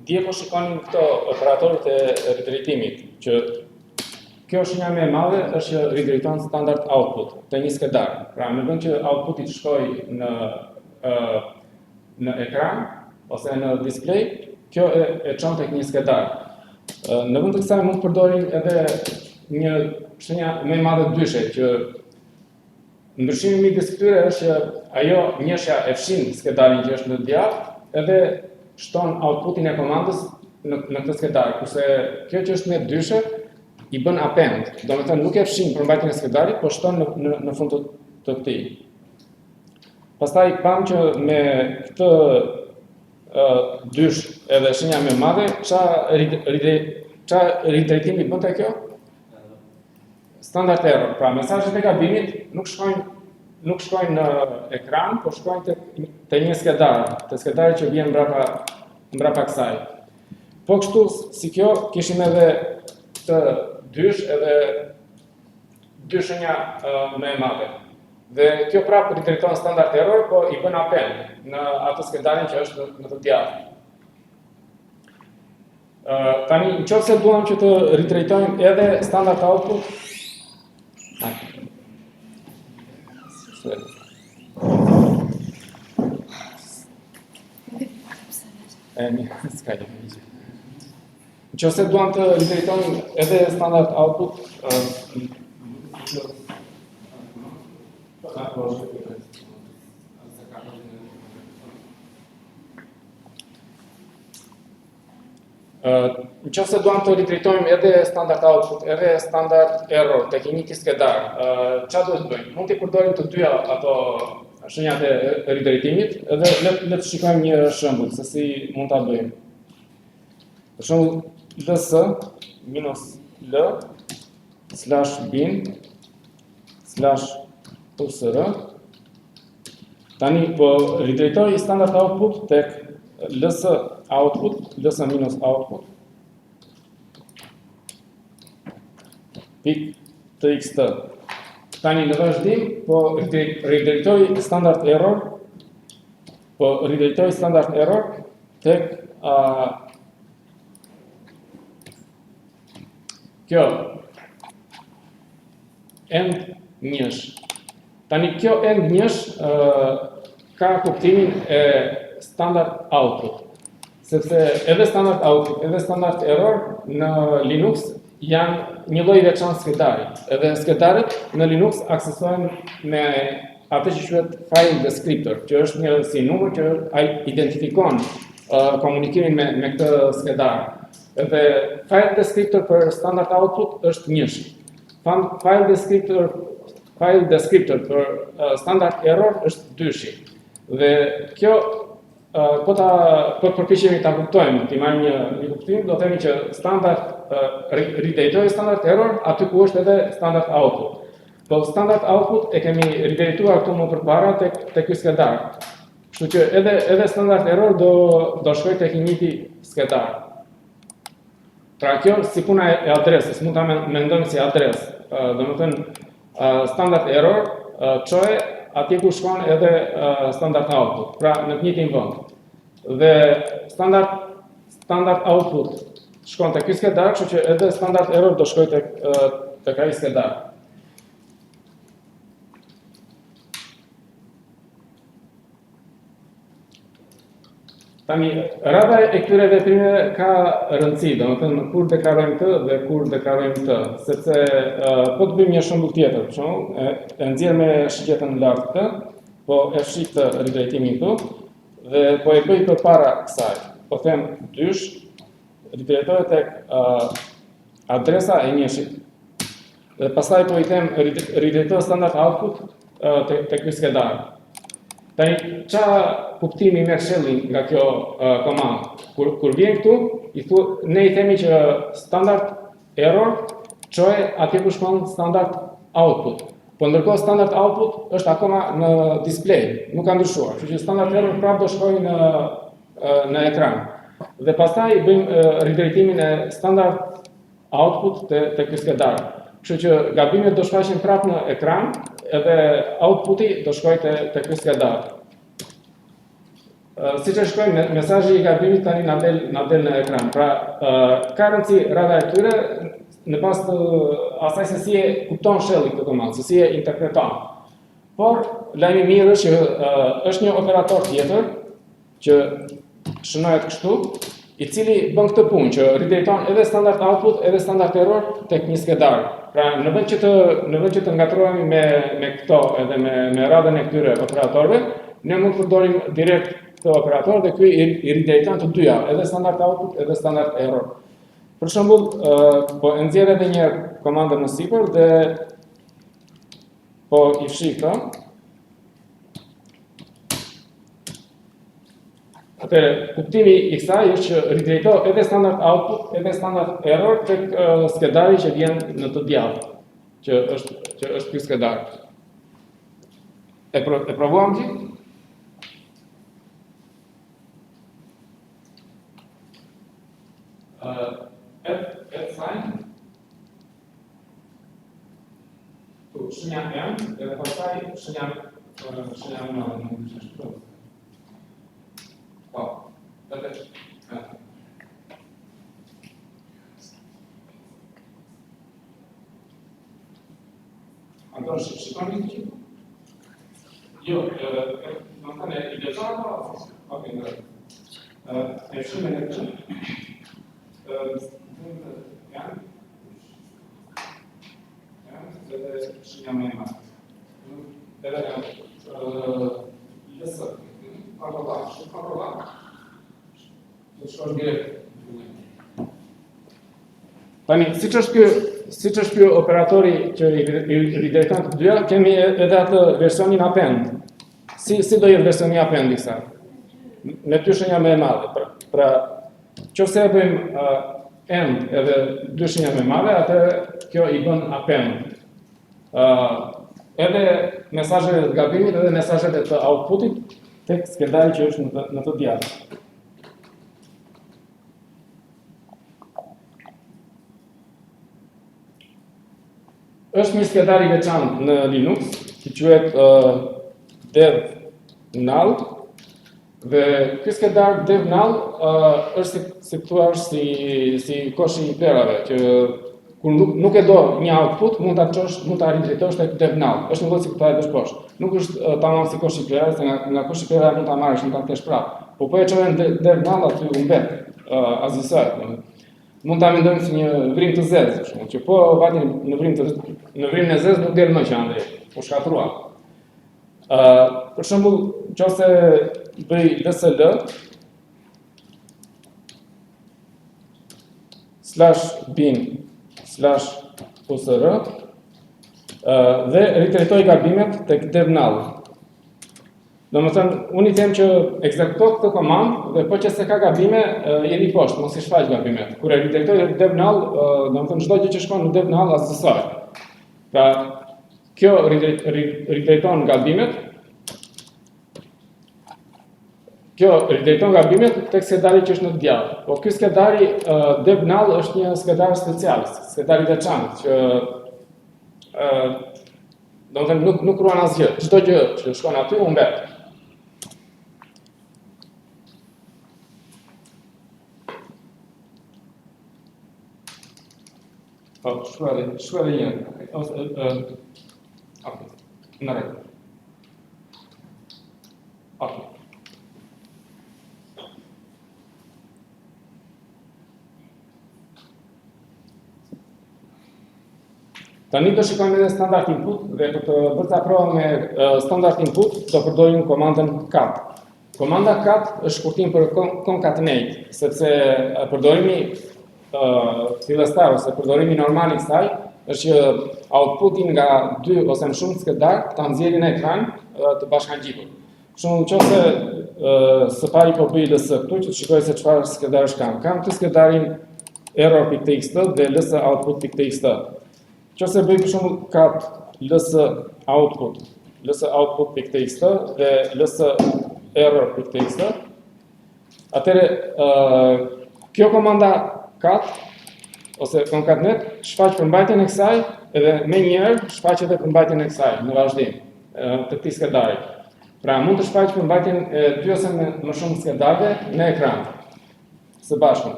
Dje po shikonin këto operatorët e ridrejtimit, që kjo shenja më e madhe është që ridrejton standard output të një skedar. Pra në vend që outputi të shkojë në ekran ose në display, kjo e çon tek një skedar. Në vend të kësaj mund të përdorim edhe një shenja më e madhe dyshe, që ndryshimi midis këtyre është që ajo njëshja e fshin skedarin që është në djathtë, edhe shton outputin e komandës në këtë skedar, kurse kjo që është me dyshe i bën append, do të thënë nuk e fshin përmbajtjen e skedarit, po shton në fund të këtij. Pastaj pam që me këtë dysh edhe shenja më e madhe, çfarë ridrejtimi bënte kjo? Standard error. Pra mesazhet e gabimit nuk shkojnë në ekran, po shkojnë te një skedar, te skedari që vjen mbrapa kësaj. Po kështu si kjo kishim edhe të dysh edhe dy shenja më e madhe. Dhe kjo prapë ridrejton standard error, po i bën append në atë skedarin që është në të djathtë. Tani, nëse duam që të ridrejtojmë edhe standard output, nëse duam të ridrejtojmë edhe standard output, nëse duam të ridrejtojmë edhe standard output, edhe standard error tek një skedar, çfarë duhet të bëjmë? Mund të përdorim të dyja ato shenjat e ridrejtimit, edhe le të shikojmë një shembull se si mund ta bëjmë. Për shembull, ls -l /bin /usr. Tani po ridrejtoj standard output tek ls output, ls minus output, pik txt. Tani në vazhdim, po ridrejtoj standard error, tek kjo end njësh. Tani kjo end njësh ka kuptimin e standard output, sepse edhe standard output, edhe standard error në Linux janë një lloj veçantë skedari. Edhe skedarët në Linux aksesohen me atë që quhet file descriptor, që është një si numër që ai identifikon komunikimin me këtë skedar. Edhe file descriptor për standard output është njësh. File descriptor për standard error është dyshi. Dhe kjo po përpiqemi ta kuptojmë, ti marrim një kuptim, do themi që standard ridrejtoj standard error aty ku është edhe standard output. Po standard output e kemi ridrejtuar këtu më përpara tek ky skedar. Kështu që edhe standard error do shkojë tek një njëjti skedar. Pra kjo si puna e adresës, mund ta mendojmë si adresë. Domethënë standard error çoje atje ku shkon edhe standard output, pra në të njëjtin vend. Dhe standard output shkon tek ky skedar, kështu që edhe standard error do shkojë tek ai skedar. Tani, rada e këtyre veprimeve ka rëndësi, domethënë kur deklarojmë këtë dhe kur deklarojmë këtë, sepse po të bëjmë një shembull tjetër, për shembull, e nxjerr me shigjetën lart këtë, po e fshi këtë ridrejtimin këtu dhe po e bëj përpara kësaj. Po them dysh, ridrejtohet tek adresa e njëshit. Dhe pastaj po I them ridrejtohet standard output tek ky skedar. Tani, çfarë kuptimi merr shelli nga kjo komandë? Kur vjen këtu, ne I themi që standard error çoje atje ku shkon standard output. Po ndërkohë standard output është akoma në display, nuk ka ndryshuar. Kështu që standard error prapë do shkojë në ekran. Dhe pastaj bëjmë ridrejtimin e standard output te ky skedar. Kështu që gabimet do shfaqen prapë në ekran, edhe outputi do shkojë te ky skedar. siç e shkruaj mesazhi i gabimit tani na del në ekran. Pra, ka rëndësi rada e këtyre në pas të asaj se si e kupton shelli këtë komandë, se si e interpreton. Por lajmi i mirë është që është një operator tjetër që shënohet kështu, i cili bën këtë punë që ridrejton edhe standard output edhe standard error tek një skedar. Pra në vend që të ngatrohemi me këto edhe me radhën e këtyre operatorëve, ne mund të përdorim direkt këtë operator dhe ky i ridrejton të dyja, edhe standard output edhe standard error. Për shembull, po e nxjerr edhe një herë komandën në sipër dhe po i fshi këtë. Atëherë, kuptimi i kësaj është që ridrejto edhe standard output, edhe standard error tek skedari që vjen në të djathtë, që është ky skedar. E provuam ti? F-sign. Tu shenja M, edhe pastaj shenja M. Po, Anton, shikon një që? Jo, në të ne i lezar, ok, në e shumë në të edhe shenja me ma. Edhe lësë. Kontrolar. Të shkosh direkt. Tani, siç është ky operatori që i ridrejton të dyja, kemi edhe atë versionin append. Si do jetë versioni append i kësaj? Me dy shenja më e madhe. Pra, nëse e bëjmë end edhe dy shenja më e madhe, atë kjo i bën append. Edhe mesazhet e gabimit edhe mesazhet e të outputit tek skedari që është në të djathtë. Është një skedar i veçantë në Linux, që quhet DevNull, dhe ky skedar DevNull është si koshi i perave, që kur nuk e do një output, mund ta ridrejtosh tek DevNull. Është një lloj si ta e bësh poshtë. Nuk është tamam si koshi i perave, se nga koshi i perave mund ta marrësh, mund ta kesh prapë. Po e çon DevNull aty u mbet, azisoj. Mund ta mendojmë si një vrim të zezë, për shembull, që po vati në vrimën e zezë nuk del më që andej, po shkatrua. Për shembull, nëse bëj dsl /bin/usr dhe ridrejtoj gabimet tek DevNull. Domethënë, unë i them që ekzekutoj këtë komandë dhe po që se ka gabime, jeni poshtë, mos i shfaq gabimet. Kur e ridrejtoj DevNull, domethënë çdo gjë që shkon në DevNull azësoj. Pra, kjo ridrejton gabimet. Kjo ridrejton gabimet tek skedari që është në të djathtë. Po ky skedari DevNull është një skedar special, skedar i veçantë që domethënë nuk ruan asgjë. Çdo gjë që shkon aty u mbet. Po, shkruaj një. Okej. Në rregull. Okej. Tani do shikojmë edhe standard input dhe për të bërë ta provën me standard input do përdorim komandën cat. Komanda cat është shkurtim për concatenate, sepse përdorimi fillestar ose përdorimi normal i kësaj është që outputin nga dy ose më shumë skedar ta nxjerrin në ekran të bashkangjitur. Nëse së pari po bëj ls këtu që të shikoj se çfarë skedarësh kam. Kam të skedarin error.txt dhe ls output.txt. Nëse bëj për shembull cat ls output.txt dhe ls error.txt, atëherë kjo komanda cat ose concatenate shfaq përmbajtjen e kësaj edhe më njëherë shfaq edhe përmbajtjen e kësaj në vazhdim të këtij skedari. Pra mund të shfaq përmbajtjen e 2 ose më shumë skedarëve në ekran së bashku.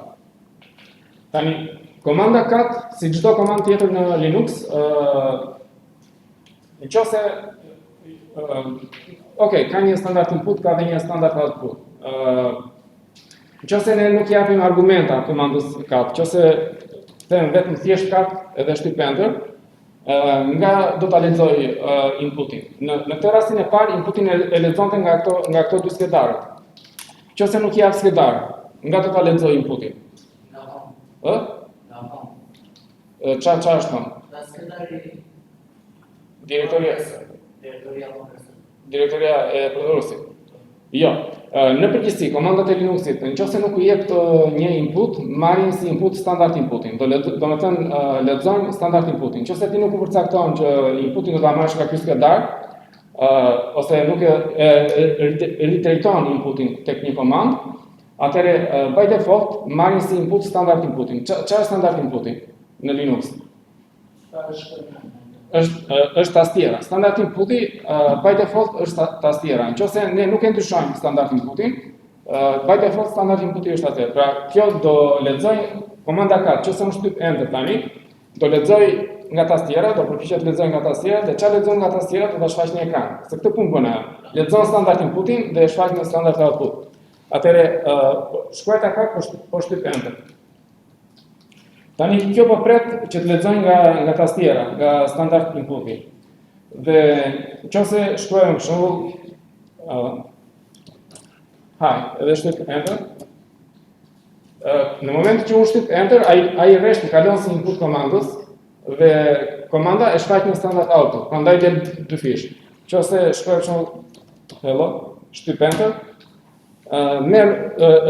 Tani komanda cat, si çdo komandë tjetër në Linux, nëse ka një standard input, ka dhe një standard output. Nëse ne nuk japim argumenta komandës cat, nëse them vetëm thjesht cat edhe shtyp enter, nga do ta lexoj inputin. Në këtë rastin e parë, inputin e lexonte nga këto dy skedarë. Nëse nuk jap skedar, nga do ta lexoj inputin? Çfarë është thonë? Direktoria e përdoruesit. Jo. Në përgjithësi, komandat e Linuxit, nëse nuk u jep një input, marrin si input standard inputin. Do të thënë lexojnë standard inputin. Nëse ti nuk u përcakton që inputin do ta marrësh nga ky skedar, ose nuk retraiton inputin tek një komandë, atëherë by default marrin si input standard inputin. Çfarë është standard inputi në Linux? Është tastiera. Standard inputi by default është tastiera. Nëse ne nuk e ndryshojmë standard inputin, by default standard inputi është atë. Pra kjo do lexoj komanda cat, nëse unë shtyp enter tani, do lexoj nga tastiera, do përpiqet të lexoj nga tastiera, dhe çfarë lexon nga tastiera do ta shfaq në ekran. Se këtë punë bën ajo. Lexon standard inputin dhe e shfaq në standard output. Atëherë shkruajta cat po shtyp enter. Tani kjo po pret që të lexojnë nga tastiera, nga standard inputi. Dhe nëse shkruajmë për shembull edhe shtyp enter. Në moment që unë shtyp enter, ai rresht kalon si input komandës dhe komanda e shfaq në standard output. Prandaj del dy fish. Nëse shkruaj për shembull hello, shtyp enter, merr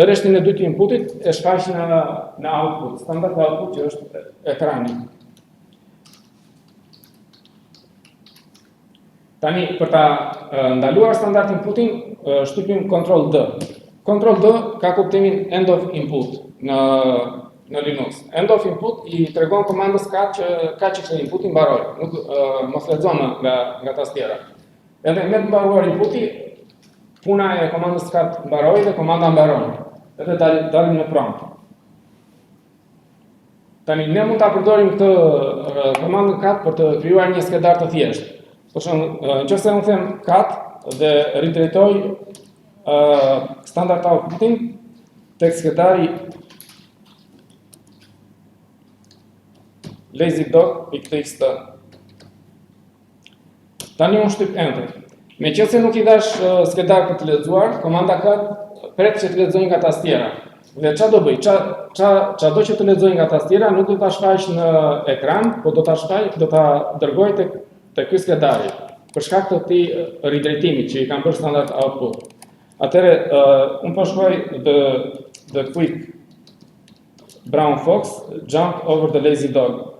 rreshtin e dytë të inputit e shfaq në output, standard output që është ekrani. Tani për ta ndaluar standard inputin, shtypim Ctrl D. Ctrl D ka kuptimin end of input në Linux. End of input i tregon komandës cat që ka që inputi mbaroi, nuk mos lexon nga tastiera. Edhe me të mbaruar inputi, puna e komandës cat mbaroi dhe komanda mbaron. Edhe dalim në prompt. Tani ne mund ta përdorim këtë komandën cat për të krijuar një skedar të thjeshtë. Për shembull, nëse unë them cat dhe ridrejtoj standard outputin tek skedari lazydog.txt. Tani unë shtyp enter. Meqense nuk i dash skedar për të lexuar, komanda cat pret që të lexojë nga tastiera. Dhe çfarë do bëj? Çado që të lexojë nga tastiera nuk do ta shfaq në ekran, por do ta dërgoj tek ky skedari për shkak të këtij ridrejtimit që i kam bërë standard output. Atëherë unë po shkruaj the quick brown fox jump over the lazy dog.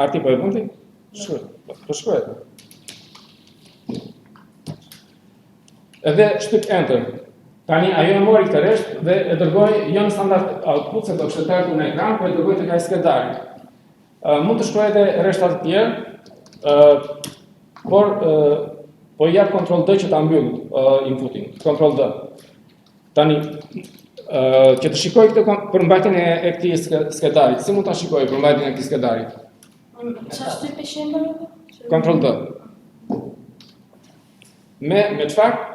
Arti po e bën ti? Shkruaj. Edhe shtyp enter. Tani ajo e mori këtë rresht dhe e dërgoi jo në standard output se do kishte ardhur në ekran, por e dërgoi tek ai skedari. Mund të shkruaj edhe rreshta të tjerë, por po jap Ctrl D që ta mbyll inputin. Ctrl D. Tani që të shikoj këtë përmbajtjen e këtij skedarit. Si mund ta shikoj përmbajtjen e këtij skedarit? Çfarë shtyp e shembër? Ctrl D. Me çfarë?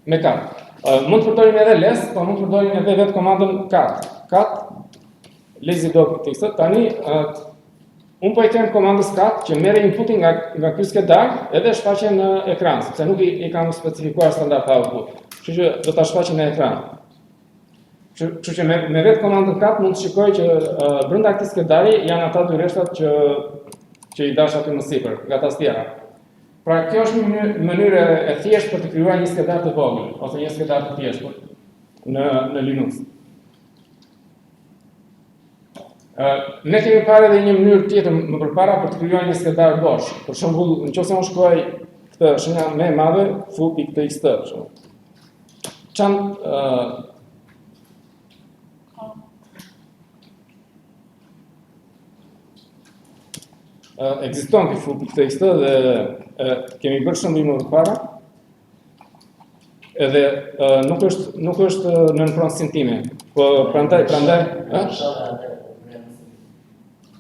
Me cat. Mund të përdorim edhe less, po mund të përdorim edhe vetë komandën cat. Cat lazydog.txt. Tani unë po i them komandës cat që merr inputin nga ky skedar edhe shfaqen në ekran, sepse nuk i kam specifikuar standard output. Kështu që do ta shfaqem në ekran. Kështu që me vetë komandën cat mund të shikoj që brenda këtij skedari janë ata dy rreshtat që i dash aty më sipër, nga tastiera. Pra kjo është një mënyrë e thjeshtë për të krijuar një skedar të vogël, ose një skedar të thjeshtë në Linux. Ne kemi parë edhe një mënyrë tjetër më përpara për të krijuar një skedar bosh. Për shembull, nëse unë shkruaj këtë shenja më e madhe foo.txt, për shembull. ekziston ky full text dhe kemi bërë shëmbime më parë. Edhe nuk është në pronësinë time. Po prandaj,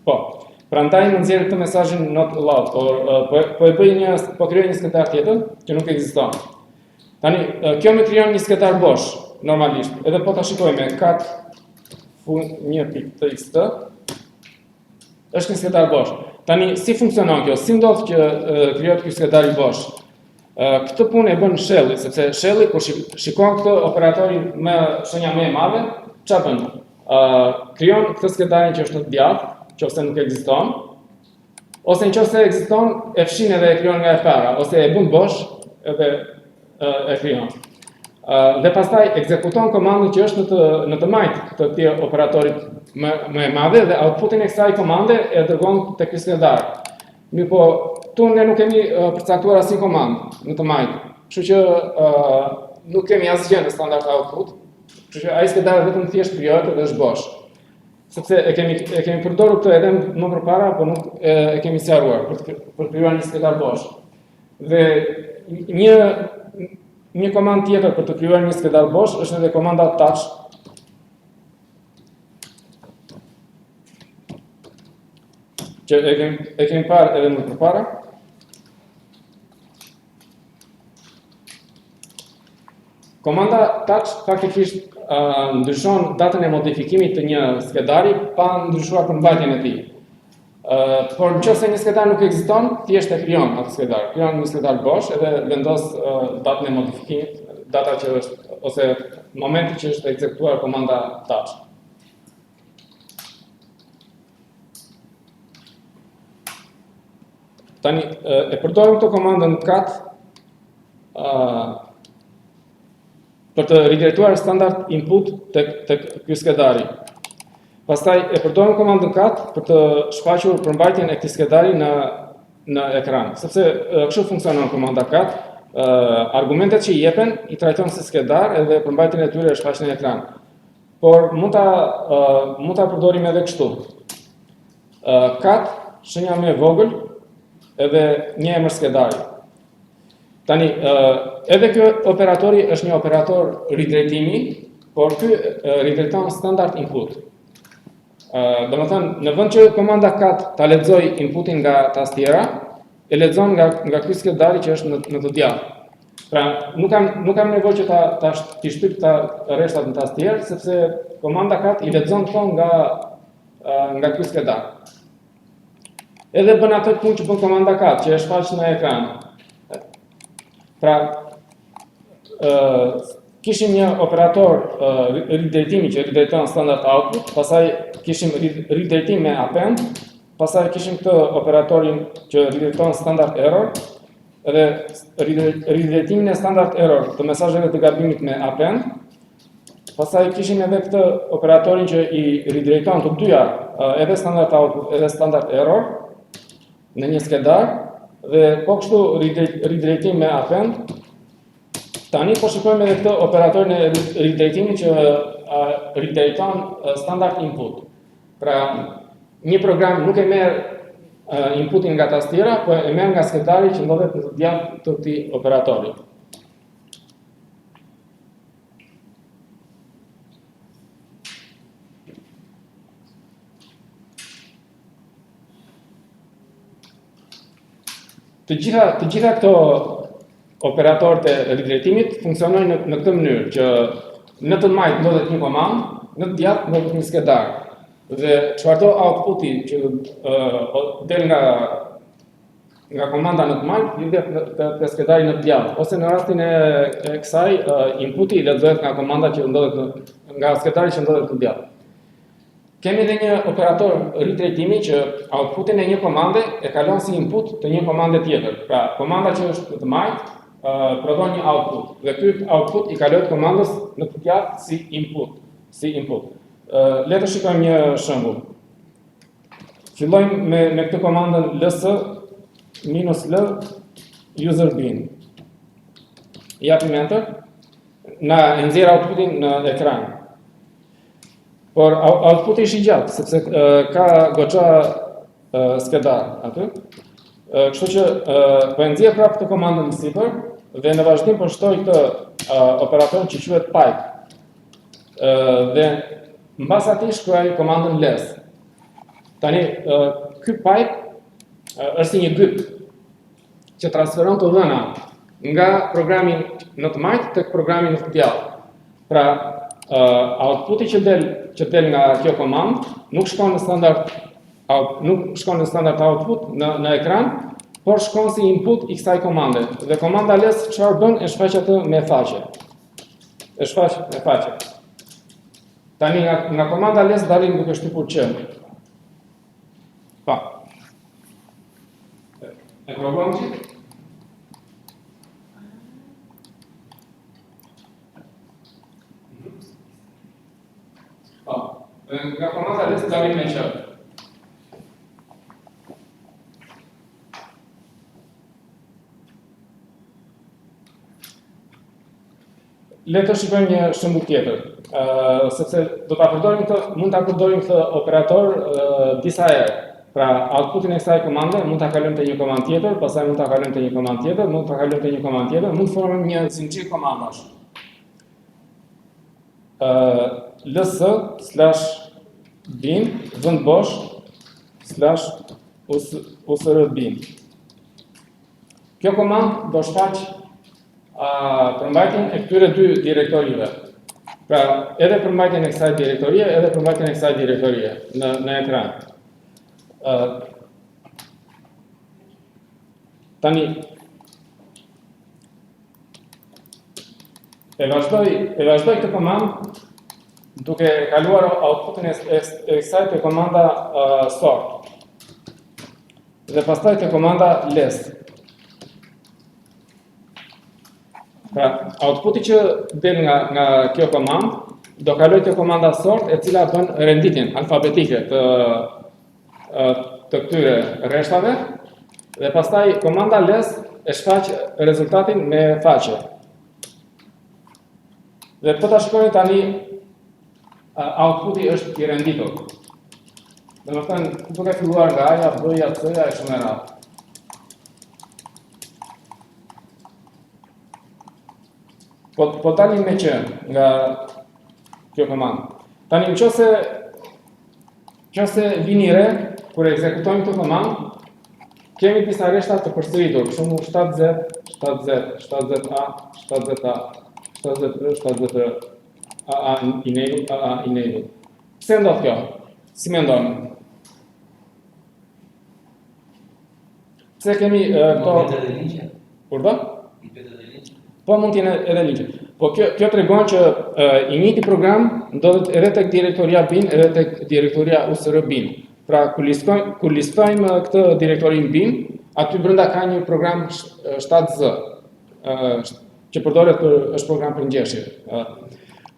po. Prandaj më nxjerr këtë mesazhin not allowed, po krijoj një sketar tjetër që nuk ekziston. Tani kjo më krijon një sketar bosh normalisht. Edhe po ta shikojmë kat fun1.txt është një sketar bosh. Tani si funksionon kjo? Si ndodh që krijohet ky sketar i bosh? Këtë punë e bën Shelli, sepse Shelli kur shikon këtë operatorin me shenja më e madhe, çfarë bën? Krijon këtë sketarin që është të djathtë, nëse nuk ekziston, ose nëse ekziston, e fshin edhe e krijon nga e para, ose e bën bosh edhe e krijon. Dhe pastaj ekzekuton komandën që është në të majt të këtij operatorit më e madhe dhe outputin e kësaj komande e dërgon tek ky sketar. Mirë po, tu ne nuk kemi përcaktuar asnjë komandë në të majtë, kështu që nuk kemi asgjë në standard output, kështu që ai sketar vetëm thjesht krijohet dhe është bosh. Sepse e kemi përdorur këtë edhe më përpara, por nuk e kemi sqaruar për krijuar një sketar bosh. Dhe një komandë tjetër për të krijuar një sketar bosh është edhe komanda touch. Që e kemi parë edhe më përpara. Komanda touch faktikisht ndryshon datën e modifikimit të një skedari pa ndryshuar përmbajtjen e tij. Por nëse një skedar nuk ekziston, thjesht e krijon atë skedar. Krijon një skedar bosh edhe vendos datën e modifikimit, data që është ose momenti që është ekzekutuar komanda touch. Tani e përdorim këtë komandën cat për të ridrajtuar standard input tek ky skedari. Pastaj e përdorim komandën cat për të shfaqur përmbajtjen e këtij skedari në ekran, sepse kështu funksionon komanda cat. Argumentet që i jepen i trajton si skedar edhe përmbajtjen e tyre e shfaqen në ekran. Por mund ta përdorim edhe kështu. Cat, shenja më e vogël, edhe një emër skedari. Tani, edhe kjo operatori është një operator ridrejtimi, por ky ridrejton standard input. Domethënë, në vend që komanda cat ta lexoj inputin nga tastiera, e lexon nga ky skedari që është në të djathtë. Pra, nuk kam nevojë që t'i shtyp rreshtat në tastierë, sepse komanda cat i lexon këto nga ky skedar. Edhe bën atë punë që bën komanda cat, që e shfaq në ekran. Pra, kishim një operator ridrejtimi që ridrejton standard output, pastaj kishim ridrejtim me append, pastaj kishim këtë operatorin që ridrejton standard error, edhe ridrejtimin e standard error të mesazheve të gabimit me append, pastaj kishim edhe këtë operatorin që i ridrejton të dyja, edhe standard output, edhe standard error, në një skedar, dhe po kështu ridrejtim me append. Tani po shikojmë edhe këtë operatorin e ridrejtimit që ridrejton standard input. Pra, një program nuk e merr inputin nga tastiera, po e merr nga skedari që ndodhet në të djathtë të këtij operatori. Të gjitha këto operatorët e ridrejtimit funksionojnë në këtë mënyrë, që në të majt ndodhet një komandë, në të djathtë ndodhet një skedar. Dhe çfarëdo outputi që del nga komanda në të majt, lidhet te skedari në të djathtë, ose në rastin e kësaj inputi lexohet nga komanda që ndodhet nga skedari që ndodhet në të djathtë. Kemi edhe një operator ridrejtimi që outputin e një komande e kalon si input të një komande tjetër. Pra, komanda që është të majt prodhon një output, dhe ky output i kalohet komandës në të djathtë si input. Le të shikojmë një shembull. Fillojmë me këtë komandën ls-l user bin. Japim enter, na nxjerr outputin në ekran. Por outputi është i gjatë, sepse ka goxha skedar aty. Kështu që po e nxjerr prapë këtë komandën në sipër dhe në vazhdim po shtoj këtë operator që quhet pipe. Dhe mbas atij shkruaj komandën less. Tani ky pipe është si një gyt që transferon të dhëna nga programi në të majt tek programi në të djallë. Pra, outputi që del nga kjo komandë nuk shkon në standard output në ekran, por shkon si input i kësaj komande. Dhe komanda less çfarë bën e shfaq atë me faqe. E shfaq me faqe. Tani nga komanda less dalin duke shtypur q. Pa. E provojmë që? Nga komanda less dalin me q. Le të shikojmë një shembull tjetër, sepse mund ta përdorim këtë operator disa herë. Pra, outputin e kësaj komande mund ta kalojmë te një komandë tjetër, pastaj mund ta kalojmë te një komandë tjetër, mund ta kalojmë te një komandë tjetër, mund të formojmë një zinxhir komandash. ls/bin vend bosh /usr bin. Kjo komandë do shfaq përmbajtjen e këtyre dy direktorive. Pra, edhe përmbajtjen e kësaj direktorie, edhe përmbajtjen e kësaj direktorie në ekran. Tani, e vazhdoj këtë komandë duke kaluar outputin e kësaj te komanda sort. Dhe pastaj te komanda less. Pra, outputi që del nga kjo komandë do kaloj te komanda sort, e cila bën renditjen alfabetike të këtyre rreshtave, dhe pastaj komanda less e shfaq rezultatin me faqe. Dhe po ta shikojmë tani outputi është i renditur. Domethënë, duke filluar nga A-ja, B-ja, C-ja e shumë e radhë. Po dalim me q nga kjo komandë. Tani nëse vini re, kur ekzekutojmë këtë komandë, kemi disa rreshta të përsëritur, për shembull 7z, 7z, 7za, 7za, 7zr, 7zr, aa enable, aa enable. Pse ndodh kjo? Si mendoni? Pse kemi këto? Kurdo? Po mund t'jene edhe ligje. Po kjo tregon që i njëjti program ndodhet edhe tek direktoria bin, edhe tek direktoria usr bin. Pra, kur listojmë këtë direktorin bin, aty brenda ka një program 7z, që përdoret është program për ngjeshje.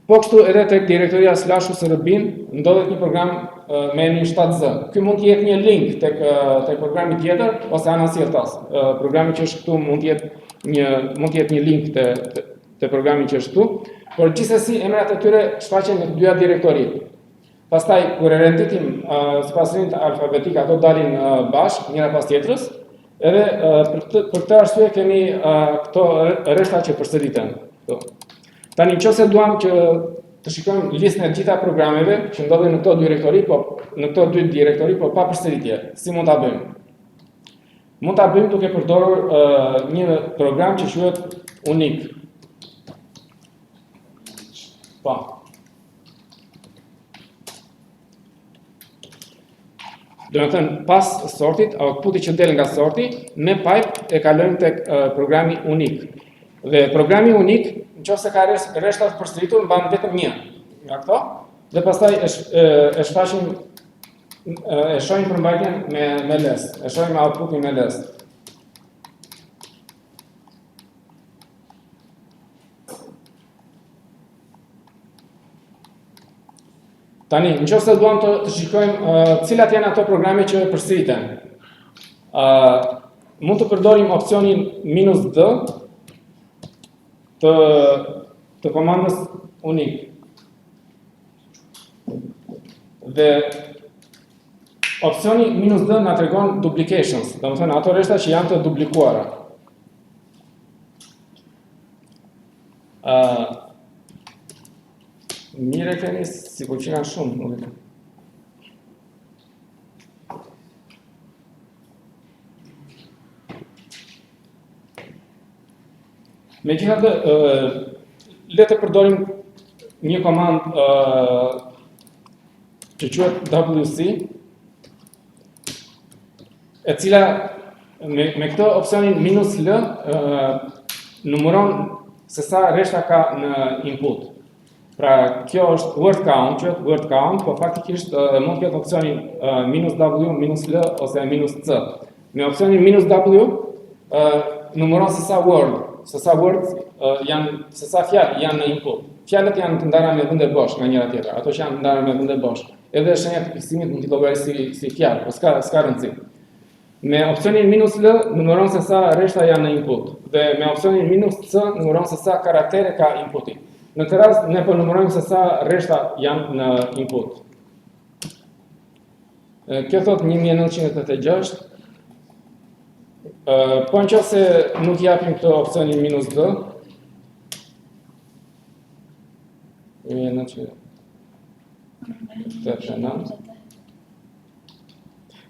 Po kështu edhe tek direktoria /usr bin ndodhet një program me emrin 7z. Ky mund të jetë një link tek programi tjetër ose anasjelltas. Programi që është këtu mund të jetë një link te programi që është këtu, por gjithsesi emrat e tyre shfaqen në të dyja direktoritë. Pastaj kur e renditim sipas rindit alfabetik, ato dalin bashkë njëra pas tjetrës, edhe për këtë arsye kemi këto rreshta që përsëriten. Tani nëse duam që të shikojmë listën e gjitha programeve që ndodhen në këto dy direktori, po pa përsëritje, si mund ta bëjmë? Mund ta bëjmë duke përdorur një program që quhet unik. Po. Do të thënë, pas sortit, outputi që del nga sorti, me pipe e kalojmë tek programi unik. Dhe programi unik, nëse ka rreshta të përsëritur, mban vetëm një nga këto, dhe pastaj e shohim përmbajtjen me less, e shohim outputin me less. Tani, nëse duam të shikojmë cilat janë ato programe që përsëriten, mund të përdorim opsionin -d të komandës unik. Dhe Opsioni -d na tregon duplications, domethënë ato rreshta që janë të duplikuara. Mire keni, sikur që janë shumë, nuk e di. Megjithatë, le të përdorim një komandë që quhet WC, e cila me këtë opsionin -l numëron se sa rreshta ka në input. Pra, kjo është word count, po faktikisht mund të ketë opsionin -w, -l ose -c. Me opsionin -w numëron se sa fjalë janë në input. Fjalët janë të ndara me vende bosh nga njëra tjetra, ato që janë të ndara me vende bosh. Edhe shenja të fiksimit mund t'i llogarisë si fjalë, po s'ka rëndësi. Me opsionin -l numëron se sa rreshta janë në input dhe me opsionin -c numëron se sa karaktere ka inputi. Në këtë rast ne po numërojmë se sa rreshta janë në input. Kjo thot 1986. Po nëse nuk japim këtë opsionin -d,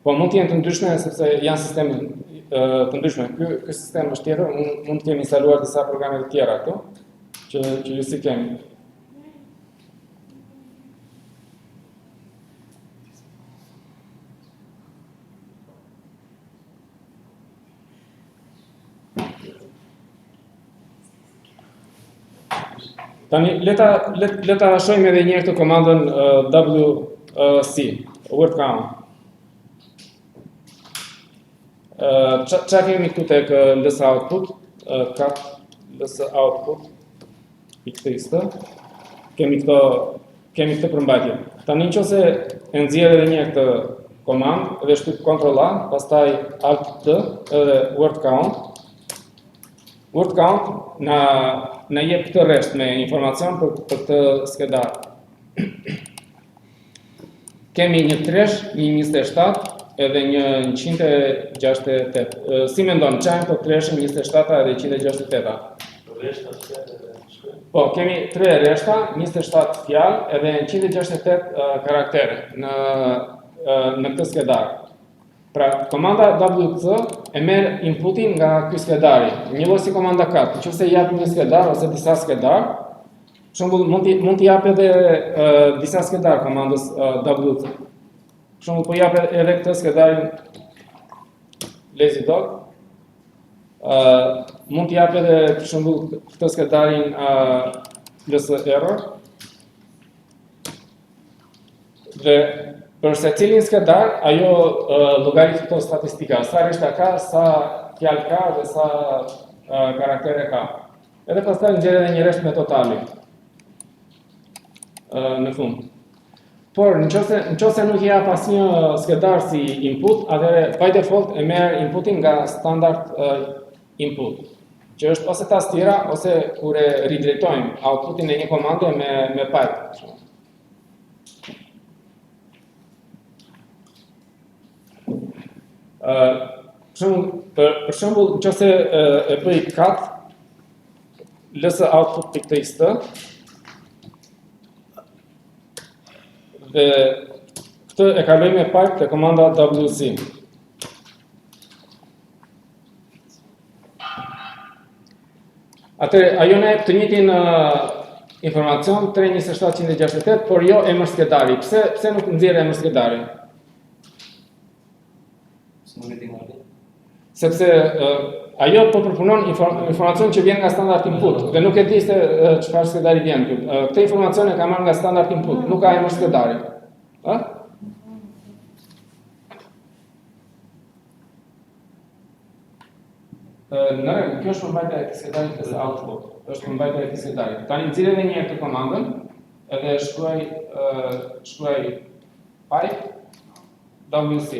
po mund të jenë të ndryshme sepse janë sisteme të ndryshme. Ky sistem është tjetër, mund të kemi instaluar disa programe të tjera këtu, që ju si kemi. Tani, le ta shohim edhe një herë këtë komandën WC, word count. Çfarë kemi këtu tek ls output, cat ls output txt. Kemi këtë përmbajtje. Tani nëse e nxjerr edhe një herë këtë komandë dhe shtyp Ctrl A, pastaj Alt T edhe word count. Word count na jep këtë rresht me informacion për këtë skedar. Kemi një tresh, një 27 edhe një 168. Si mendon, çfarë po treshën 27 edhe 168? Po, kemi 3 rreshta, 27 fjalë edhe 168 karaktere në këtë skedar. Pra, komanda WC e merr inputin nga ky skedari, njëjtë si komanda cat. Nëse japim një skedar ose disa skedar, për shembull mund t'i jap edhe disa skedar komandës WC. Për shembull po jap edhe këtë skedarin lazy dog. Mund t'i jap edhe për shembull këtë skedarin ls error. Dhe për secilin skedar, ajo llogarit këto statistika, sa rreshta ka, sa fjalë ka dhe sa karaktere ka. Edhe pastaj nxjerr edhe një rresht me totali në fund. Por nëse nuk i jap asnjë skedar si input, atëherë by default e merr inputin nga standard input, që është ose tastiera ose kur e ridrejtojmë outputin e një komande me Python. Për shembull, nëse e bëj cat ls output.txt dhe këtë e kaloj me pipe te komanda WC. Atëherë ajo na jep të njëjtin informacion 32768, por jo emër skedari. Pse nuk nxjerr emër skedari? Sepse ajo po përpunon informacion që vjen nga standard input dhe nuk e di se çfarë skedari vjen këtu. Këtë informacion e ka marrë nga standard input, nuk ka emër skedari. Ë? Kjo është përmbajtja e këtij skedari ls output. Është përmbajtja e këtij skedari. Tani nxjerr edhe një herë këtë komandën edhe shkruaj pipe WC.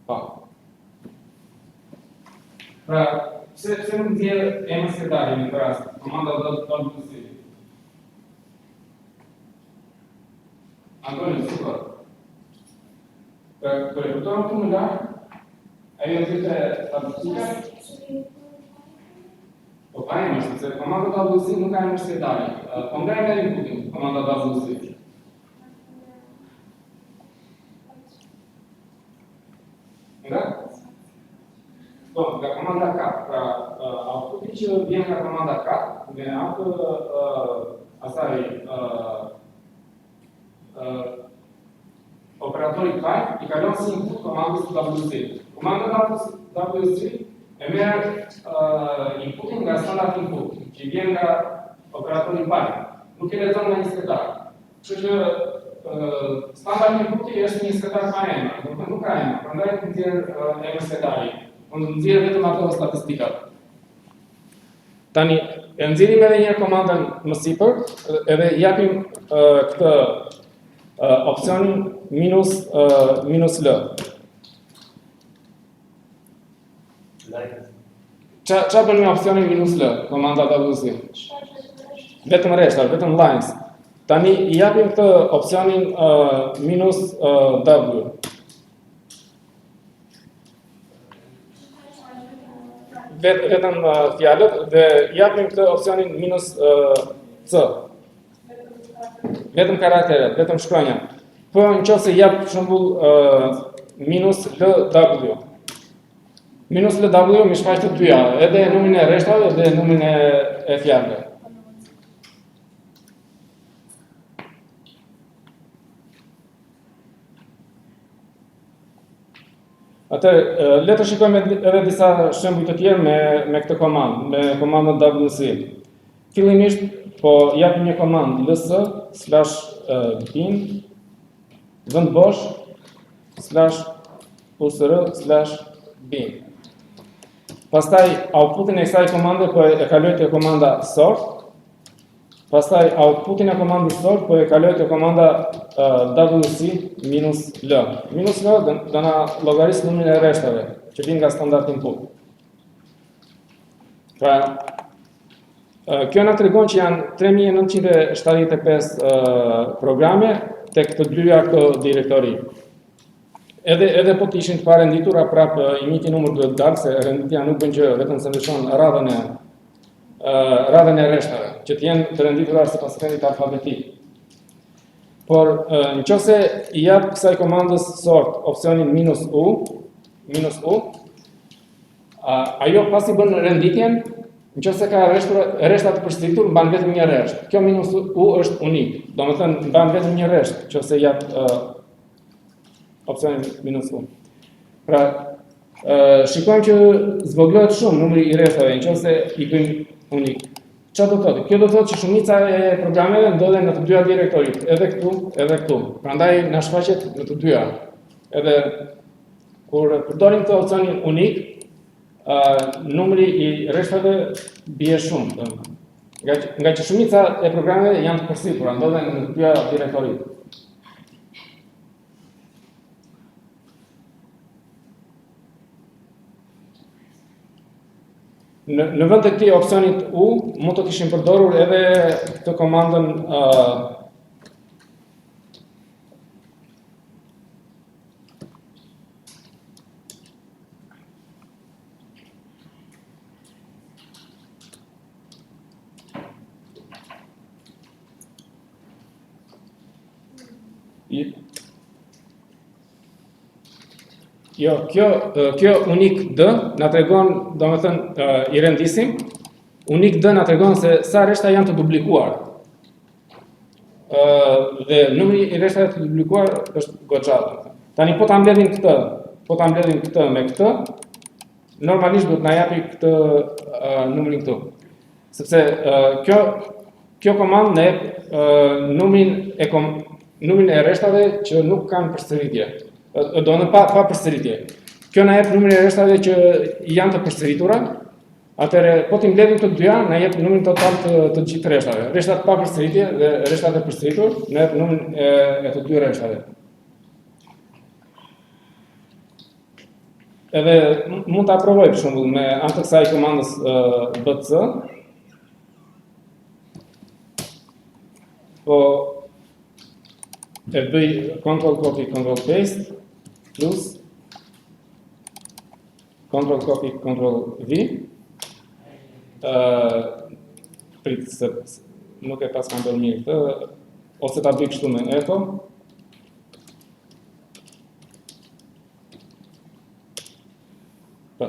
Po. Pra, pse nuk nxjerr emër skedari në këtë rast, komanda WC. Antoni, super. Kër e këtonë të më larë, a i në zhjete statistică? Po pa e mështë, se komanda WC nuk ka e mështë setare. Po nga e nga inputin, komanda WC. Nga? Bom, nga komanda cat, pra outputin që vjen nga komanda cat, me atë asaj operatori Python I kalon si input komandës WC. Komanda WC e merr inputin nga standard input, që vjen nga operatori Python. Nuk e lexon nga një sketar. Kështu që standard inputi është një sketar pa emër, nuk ka emër, prandaj nxjerr emër sketari. Unë nxjerr vetëm ato statistikat. Tani e nxjerrim edhe një komandën më sipër, edhe japim këtë opsionin minus L. Qa bën me opsionin minus L, komanda WC? Vetëm rreshtar, vetëm lines. Tani I japim këtë opsionin minus W. Vetëm fjalët dhe japim këtë opsionin minus C. Vetëm karakteret, vetëm shkronja. Po nëse jap për shembull minus LW. Minus LW më shfaq të dyja, edhe numrin e rreshtave dhe numrin e fjalëve. Le të shikojmë edhe disa shembuj të tjerë me këtë komandë, me komandën WC. Fillimisht po japim një komandë ls/bin vend bosh /usr/bin. Pastaj outputin e kësaj komande po e kaloj te komanda sort. Pastaj outputin e komandës sort po e kaloj te komanda WC minus L. Minus L do na llogarisë numrin e rreshtave që vijnë nga standard input. Pra, kjo na tregon që janë 3975 programe tek të dyja këto direktori. Edhe po të ishin të parenditura prap I njëjti numër duhet dalë se renditja nuk bën gjë, vetëm se ndryshon radhën e rreshtave, që të jenë të renditura sipas rendit alfabetik. Por nëse I jap kësaj komandës sort opsionin minus U, ajo pasi bën renditjen, nëse ka rreshta të përsëritur, mban vetëm një rresht. Kjo minus U është unik, domethënë mban vetëm një rresht, nëse jap opsionin minus U. Pra, shikojmë që zvogëlohet shumë numri I rreshtave, nëse I bëjmë unik. Çfarë do thotë? Kjo do thotë që shumica e programeve ndodhen në të dyja direktorit, edhe këtu. Prandaj na shfaqet në të dyja. Edhe kur përdorim këtë opsionin unik, numri I rreshtave bie shumë, domethënë. Nga që shumica e programeve janë të përsipura, ndodhen në të dyja direktorit. Në vend të këtij opsionit U, mund të kishim përdorur edhe këtë komandën Jo, kjo unik D na tregon, domethënë I rendisim, unik D na tregon se sa rreshta janë të duplikuar. Dhe numri I rreshtave të duplikuar është goxha. Tani po ta mbledhim këtë me këtë, normalisht do të na japi këtë numrin këtu. Sepse kjo komandë na jep numrin e rreshtave që nuk kanë përsëritje. Do në pa përsëritje. Kjo na jep numrin e rreshtave që janë të përsëritura, atëherë po t'i mbledhim të dyja, na jep numrin total të gjithë rreshtave. Rreshtat pa përsëritje dhe rreshtat e përsëritur na jep numrin e të dy rreshtave. Edhe mund ta provoj për shembull me anë të kësaj komandës bc. Po e bëj control copy, control paste. plus Ctrl copy, Ctrl V. Prit se nuk e pas kam bërë mirë këtë, ose ta bëj kështu me echo. Pra,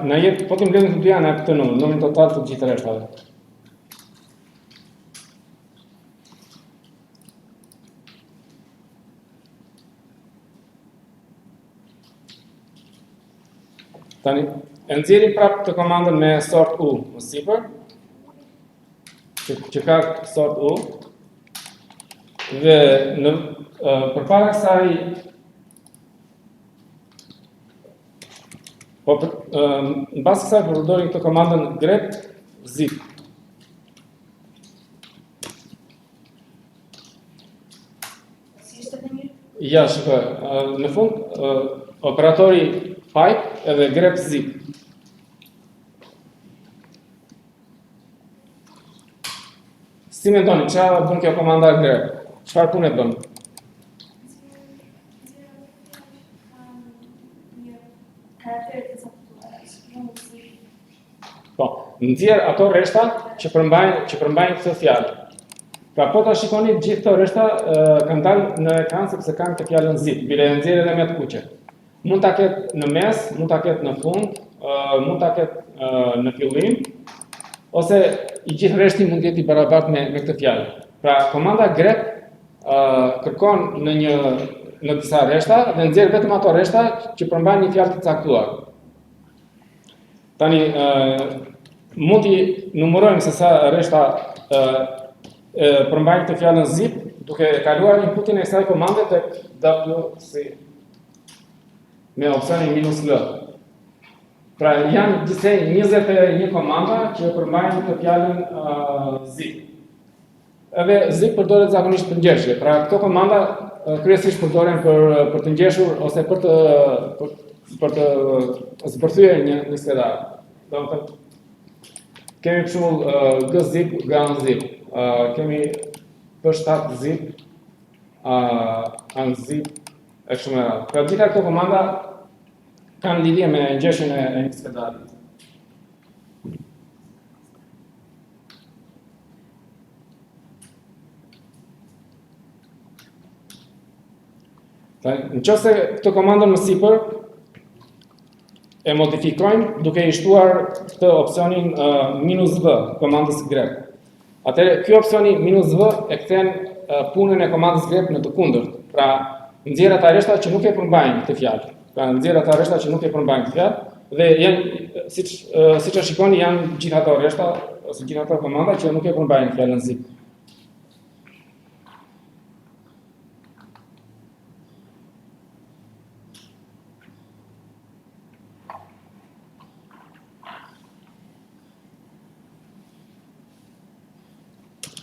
na jep, po të mbledhim të dyja në këtë numrin total të gjithë rreshtave. Tani, e nxjerrim prapë të komandën me sort U më sipër, që ka sort U, dhe në përpara kësaj në bazë kësaj përdorim këtë komandën grep zip. Si ishte të mirë? Ja, shikoj, në fund operatori pipe edhe grep zip. Si mendoni, çfarë bën kjo komanda grep? Çfarë punë bën? Po, nxjerr ato rreshta që përmbajnë këtë fjalë. Pra po ta shikoni gjithë këto rreshta kanë dalë në ekran sepse kanë këtë fjalën zip, bile e nxjerr edhe me të kuqe. Mund ta ketë në mes, mund ta ketë në fund, mund ta ketë në fillim, ose i gjithë rreshti mund të jetë i barabartë me këtë fjalë. Pra komanda grep kërkon në disa rreshta dhe nxjerr vetëm ato rreshta që përmbajnë një fjalë të caktuar. Tani mund t'i numërojmë se sa rreshta përmbajnë këtë fjalën zip duke kaluar inputin e kësaj komande tek WC me opsionin -L. Pra janë disa 21 komanda që përmbajnë këtë fjalën zip. Edhe zip përdoret zakonisht për ngjeshje. Pra këto komanda kryesisht përdoren për të ngjeshur ose për të zbërthyer një skedar. Domethënë kemi për shembull gzip, ganzip, kemi p7 zip, unzip e kështu me radhë. Pra gjitha këto komanda kanë lidhje me ngjeshjen e një skedari. Nëse këtë komandën më sipër e modifikojmë duke i shtuar këtë opsionin -v, komandës grep. Atëherë ky opsioni -v e kthen punën e komandës grep në të kundërt. Pra nxjerr ata rreshta që nuk e përmbajnë këtë fjalë. Pra nxjerr ata rreshta që nuk e përmbajnë këtë fjalë dhe janë siç e shikoni janë gjithë ato rreshta ose gjithë ato komanda që nuk e përmbajnë fjalën zip.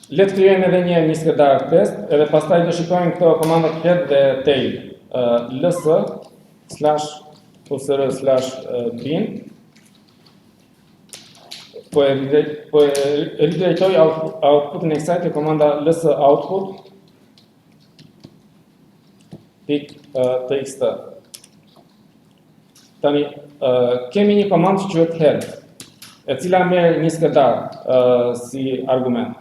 Le të krijojmë edhe një skedar test, edhe pastaj do shikojmë këto komanda head dhe tail. ls/usr/bin. Po e ridrejtoj outputin e kësaj te komanda ls/output .txt. Tani kemi një komandë që quhet head, e cila merr një skedar si argument.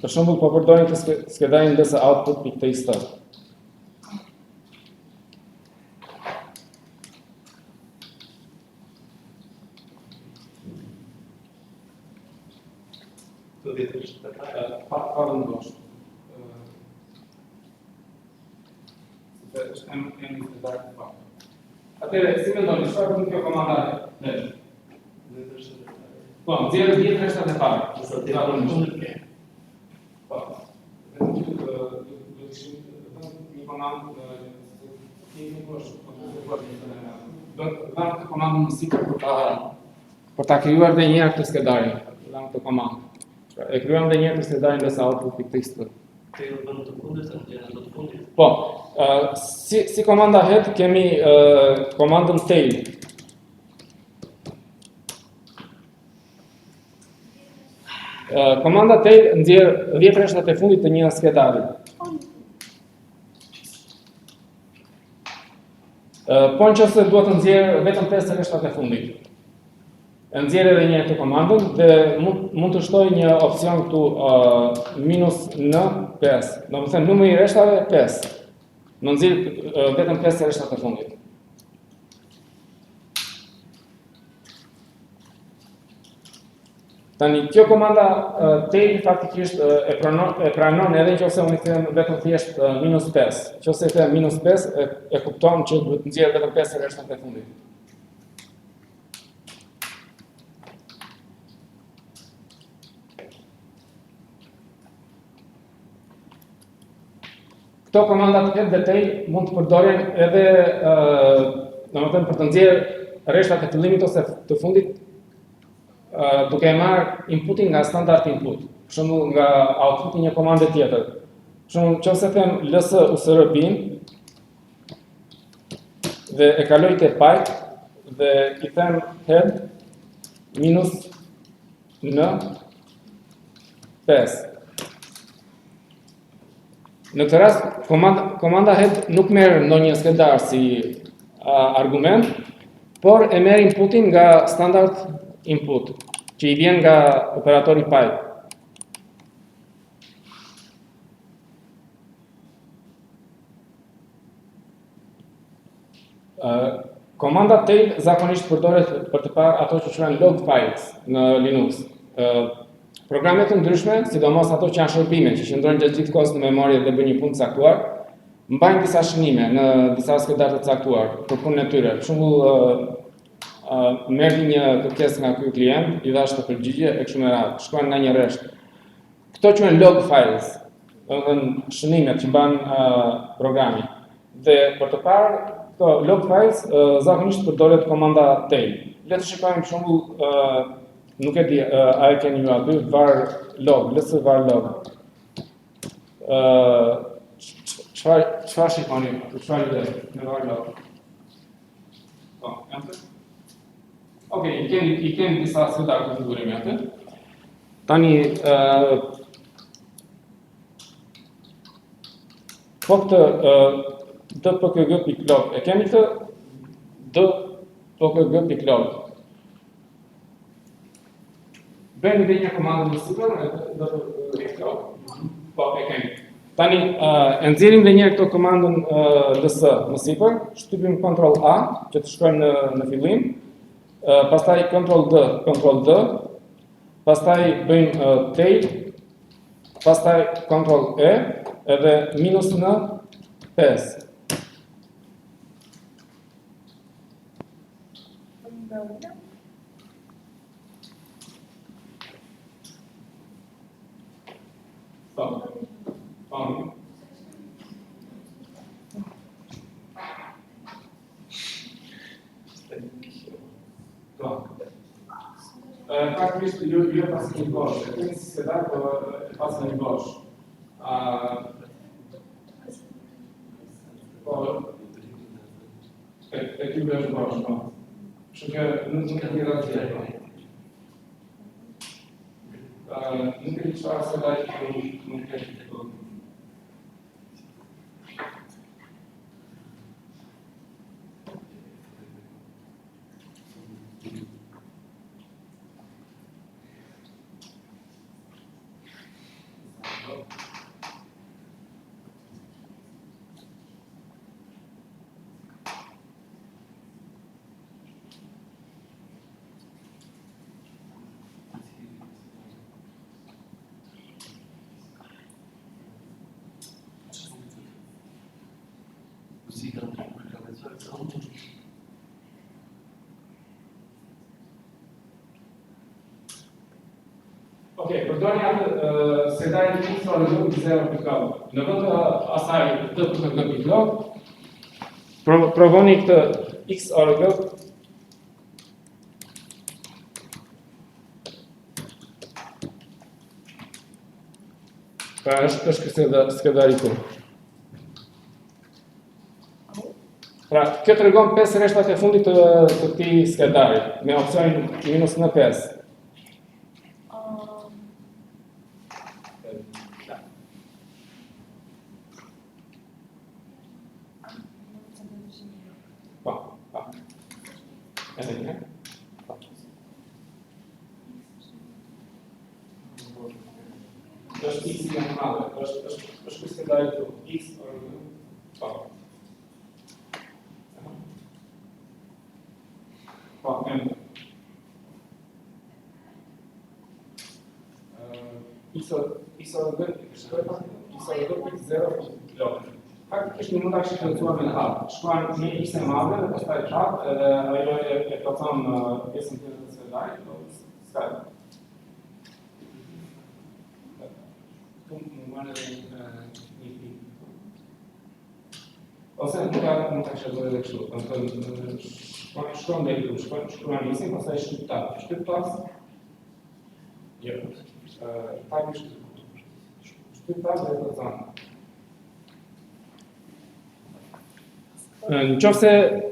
Për shembull, po përdorim të skedarin ls/output.txt. Atëherë, si mendoni, çfarë bën kjo komanda? Po, nxjerr 10 rreshtat e para. Këtë komandën më sipër për ta krijuar edhe një herë këtë skedarin. Lëm këtë komandë. E krijuam edhe një herë këtë skedarin ls/output.txt. Po, si komanda head kemi komandën tail. Komanda tail nxjerr 10 rreshtat e fundit të një skedari. Po nëse duhet të nxjerr vetëm 5 rreshtat e fundit. E nxjerr edhe një këtë komandën dhe mund të shtoj një opsion këtu minus n5. Domethënë numri I rreshtave 5. Më nxjerr vetëm 5 rreshtat e fundit. Tani kjo komanda tail faktikisht e pranon edhe nëse unë them vetëm thjesht minus 5. Nëse them minus 5 e kupton që duhet nxjerr vetëm 5 rreshtat e fundit. Këto komandat head dhe tail mund të përdoren edhe domethënë për të nxjerr rreshtat e fillimit ose të fundit duke e marrë inputin nga standard input, për shembull nga outputi një komande tjetër. Për shembull, nëse them ls usr bin dhe e kaloj te pipe dhe I them head minus n5. Në këtë rast, komanda head nuk merr ndonjë skedar si argument, por e merr inputin nga standard input, që I vjen nga operatori pipe. Komanda tail zakonisht përdoret për të parë ato që quhen log files në Linux. Programet të ndryshme, sidomos ato që janë shërbime, që qëndrojnë gjatë gjithë kohës në memorie dhe bëjnë një punë të caktuar, mbajnë disa shënime në disa skedar të caktuar për punën e tyre. Për shembull, merrni një kërkesë nga ky klient, I dash të përgjigje e kështu me radhë, shkruan nga një rresht. Këto quhen log files, domethënë shënimet që mban programi. Dhe për të parë këto log files zakonisht përdoret komanda tail. Le të shikojmë për shembull nuk e di, a e keni ju aty, var log, ls var log. Çfarë shikoni? Çfarë ide në var log? Po, enter. Okej, I kemi disa skedar konfigurimi aty. Tani po këtë dpkg.log, e kemi këtë dpkg.log. Bëjmë dhe një komandë në super, po e kemi. Tani, e nxjerrim dhe njerë këto komandën ls në super, shtypim Ctrl A, që të shkojmë në fillim, pastaj Ctrl D, pastaj bëjmë tail, pastaj Ctrl E, edhe minus n5. Faktiskt, ju pas një bosh, e keni si skedar, po pas një bosh. Po, e ky është bosh, po. Kështu që nuk e di rrasje, po. Nuk e di çfarë skedar që nuk e di. Okej, përdorni atë sedarin x.0.log. Në vend të asaj d.log, provoni këtë x.log. Pra është skedari këtu. Pra, kjo tregon 5 rreshtat e fundit të këtij skedari, me opsionin minus n5. Edhe një. Është x në madhe, është kuskëndari këtu, x orë në pa. Pa, enter. X orë në x0 lopë. Faktikisht një mund ta shkëndësuar me hap. Shkruan një x e madhe dhe pastaj hap, edhe ajo e plotson pjesën tjetër të skedarit, s'ka. Ose mund ta shkruaj edhe kështu. Shkruan dhe këtu, shkruan x-in, pastaj shtyp tas. Jo. Tani shtyp tas dhe plotson. Në qoftë se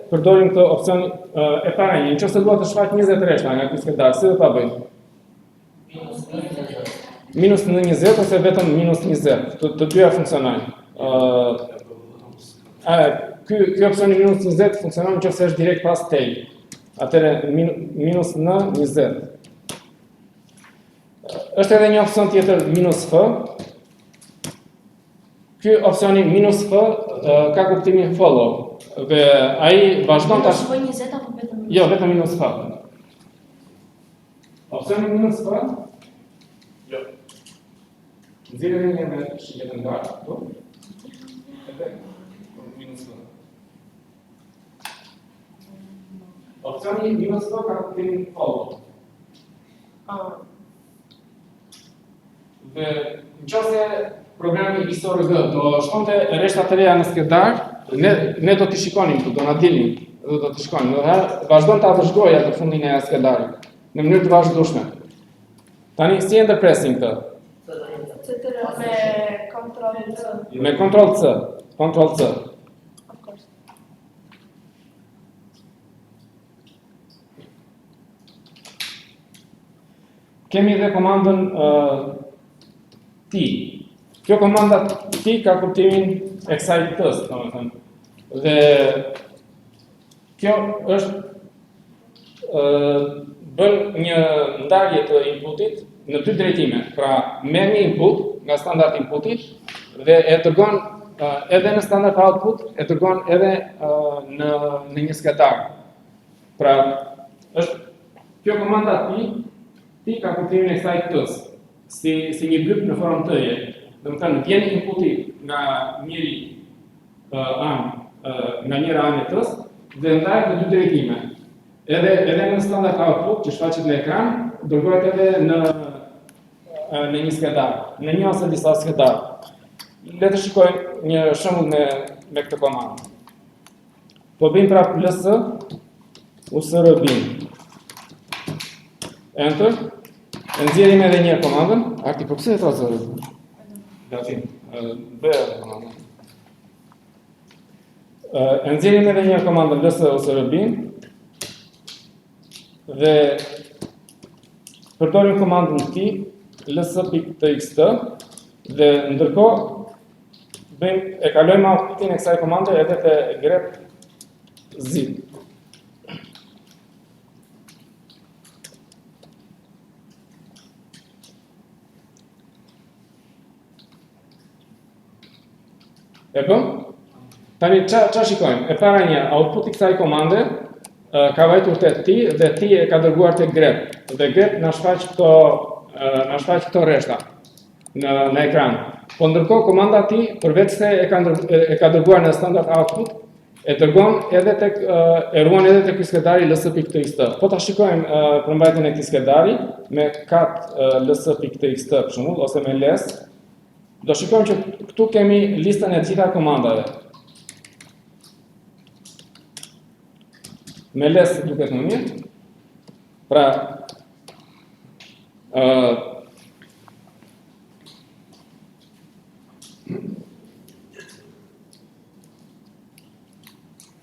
përdorim këtë opcion e para, në qoftë se dua të shfaq 20 rreshta nga ky skedar, si do ta bëj? Minus në 20 ose vetëm minus 20. Të dyja funksionojnë. Ky opcioni minus 20 funksionon në qoftë se është direkt pas tej. Atëherë minus në 20. Është edhe një opcion tjetër minus f. Ky opcioni minus f ka kuptimin follow. Dhe ai vazhdon ta shkoj 20 apo vetëm minus? Jo, vetëm minus f. Opcioni minus f. Jo. Nxjerrë një me shqipën nga këtu. Edhe minus f. Opcioni minus f ka kuptimin follow. Dhe nëse programi ISORG do shkonte rreshtat e reja në skedar, ne do t'i shikonim këtu, do na dilnin, do t'i shikonim. Dhe vazhdon ta vëzhgojë atë fundin e skedarit në mënyrë të vazhdueshme. Tani si e ndërpresim këtë? Me Ctrl C. Me Ctrl C. Ctrl C. Of course. Kemi edhe komandën T. Kjo komanda T ka kuptimin e kësaj t-s, domethënë. Dhe kjo është bën një ndarje të inputit në dy drejtime. Pra, merr një input nga standard inputi dhe e dërgon edhe në standard output, e dërgon edhe në një skedar. Pra, është kjo komanda T ka kuptimin e kësaj t-s, si një byt në formë t-je. Domethënë vjen inputi nga nga njëra anë e t-s dhe ndahet në dy drejtime. Edhe në standard output që shfaqet në ekran, dërgohet edhe në një skedar, në një ose disa skedar. Le të shikojmë një shembull me këtë komandë. Po bëjmë prap ls usr bin. Enter. E nxjerrim edhe një komandën. Arti, po pse e tra zërin? Latin. Bëra komandën. E nxjerrim edhe një komandën ls usr bin. Dhe përdorim komandën T, ls.txt dhe ndërkohë e kalojmë outputin e kësaj komande edhe te grep zip. E bëm? Tani ç'a shikojmë? E para një outputi i kësaj komande ka vajtur te T dhe T e ka dërguar te grep. Dhe grep na shfaq këto rreshta në ekran. Po ndërkohë komanda T përveç se e ka dërguar në standard output, e dërgon edhe e ruan edhe tek skedari ls.txt. Po ta shikojmë përmbajtjen e këtij skedari me cat ls.txt për shembull ose me ls. Do shikojmë që këtu kemi listën e gjitha komandave. Me les duket më mirë. Pra,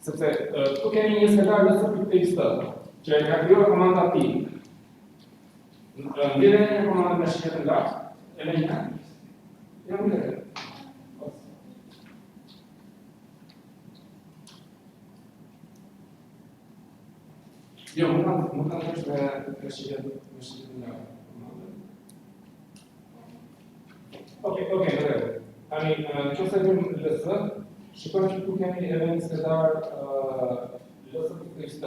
sepse këtu kemi një skedar ls.txt që e ka krijuar komanda T. Ndjen një komandë me shkretën lart, edhe një. Jo më lehtë. Jo, më kanë thënë me shqipen nga komandën. Okej, në rregull. Tani, nëse vim LS, shikojmë që ku kemi edhe një skedar LS.xt,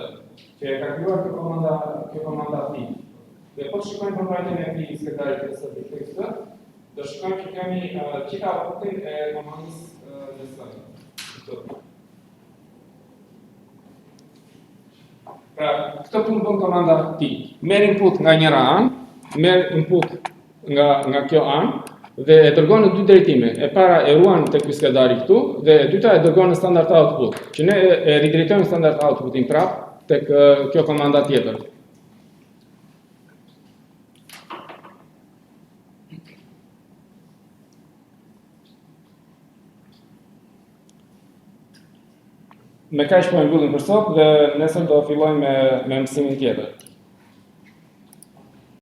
që e ka krijuar kjo komanda pi. Dhe po shikojmë përmbajtjen e këtij skedarit LS.xt, do shikojmë që kemi gjitha outputin e komandës LS. Pra, këtë punë bën komanda ti. Merr input nga njëra anë, merr input nga kjo anë, dhe e dërgon në dy drejtime. E para e ruan tek ky skedari këtu dhe e dyta e dërgon në standard output, që ne e ridrejtojmë standard outputin prap tek kjo komanda tjetër. Me kaq po e mbyllim për sot dhe nesër do fillojmë me mësimin tjetër.